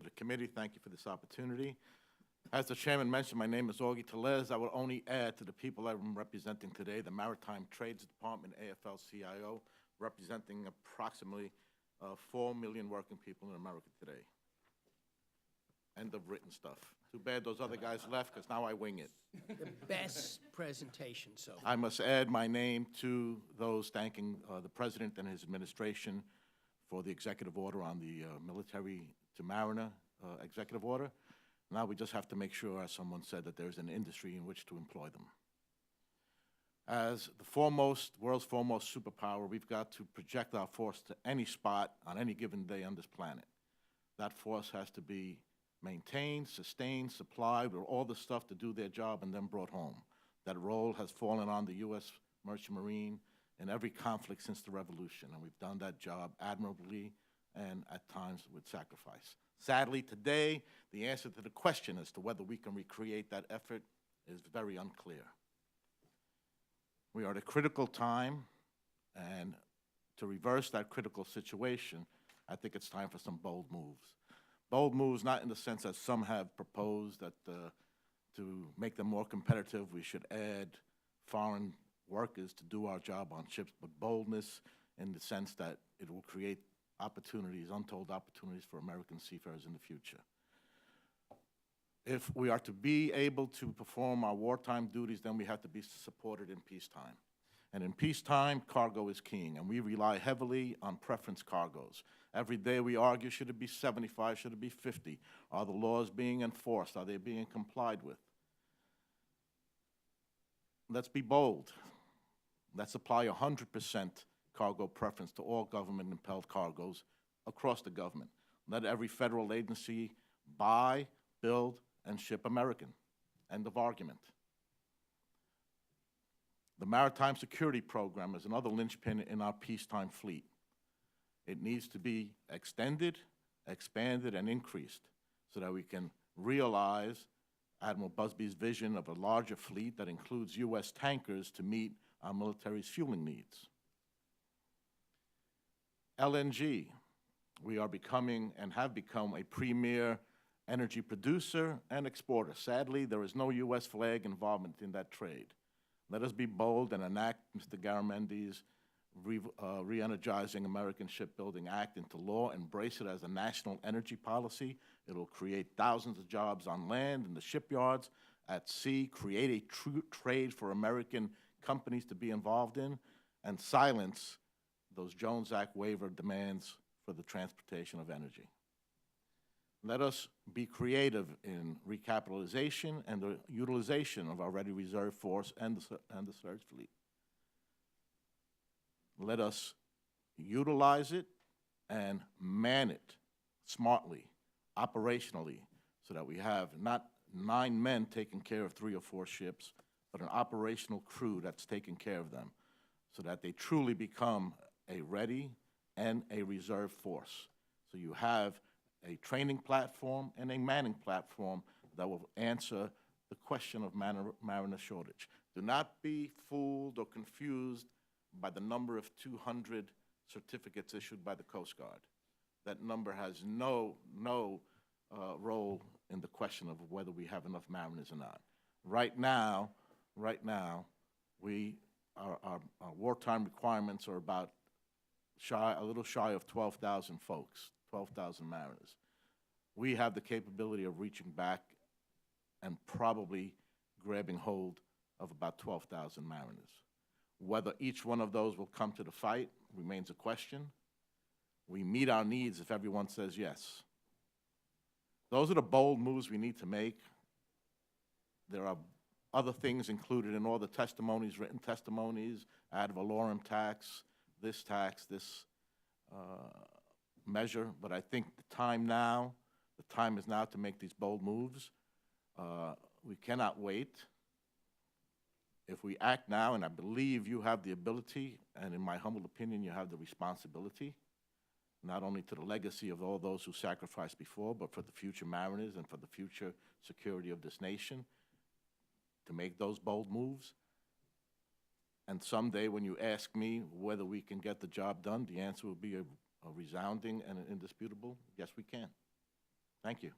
The committee, thank you for this opportunity. As the chairman mentioned, my name is Augie Tellez. I will only add to the people I'm representing today, the Maritime Trades Department, AFL-CIO, representing approximately 4 million working people in America today. End of written stuff. Too bad those other guys left, because now I wing it. The best presentation so far. I must add my name to those thanking the President and his administration for the executive order on the military to mariner executive order. Now we just have to make sure, as someone said, that there's an industry in which to employ them. As the world's foremost superpower, we've got to project our force to any spot on any given day on this planet. That force has to be maintained, sustained, supplied with all the stuff to do their job and then brought home. That role has fallen on the U.S. Merchant Marine in every conflict since the Revolution, and we've done that job admirably and at times with sacrifice. Sadly, today, the answer to the question as to whether we can recreate that effort is very unclear. We are at a critical time, and to reverse that critical situation, I think it's time for some bold moves. Bold moves, not in the sense that some have proposed that to make them more competitive, we should add foreign workers to do our job on ships, but boldness in the sense that it will create opportunities, untold opportunities for American seafarers in the future. If we are to be able to perform our wartime duties, then we have to be supported in peacetime. And in peacetime, cargo is king, and we rely heavily on preference cargoes. Every day we argue, should it be 75, should it be 50? Are the laws being enforced? Are they being complied with? Let's be bold. Let's apply 100% cargo preference to all government-impelled cargoes across the government. Let every federal agency buy, build, and ship American. End of argument. The Maritime Security Program is another linchpin in our peacetime fleet. It needs to be extended, expanded, and increased so that we can realize Admiral Busby's vision of a larger fleet that includes U.S. tankers to meet our military's fueling needs. LNG, we are becoming and have become a premier energy producer and exporter. Sadly, there is no U.S. flag involvement in that trade. Let us be bold and enact Mr. Garamendi's Re-Energizing American Shipbuilding Act into law, embrace it as a national energy policy. It will create thousands of jobs on land, in the shipyards, at sea, create a true trade for American companies to be involved in, and silence those Jones Act waiver demands for the transportation of energy. Let us be creative in recapitalization and the utilization of our ready reserve force and the surge fleet. Let us utilize it and man it smartly, operationally, so that we have not 9 men taking care of 3 or 4 ships, but an operational crew that's taking care of them, so that they truly become a ready and a reserve force. So you have a training platform and a manning platform that will answer the question of mariner shortage. Do not be fooled or confused by the number of 200 certificates issued by the Coast Guard. That number has no role in the question of whether we have enough mariners or not. Right now, our wartime requirements are about a little shy of 12,000 folks, 12,000 mariners. We have the capability of reaching back and probably grabbing hold of about 12,000 mariners. Whether each one of those will come to the fight remains a question. We meet our needs if everyone says yes. Those are the bold moves we need to make. There are other things included in all the testimonies, written testimonies, ad valorem tax, this measure, but I think the time is now to make these bold moves. We cannot wait. If we act now, and I believe you have the ability, and in my humble opinion, you have the responsibility, not only to the legacy of all those who sacrificed before, but for the future mariners and for the future security of this nation, to make those bold moves. And someday when you ask me whether we can get the job done, the answer will be a resounding and an indisputable, yes, we can. Thank you.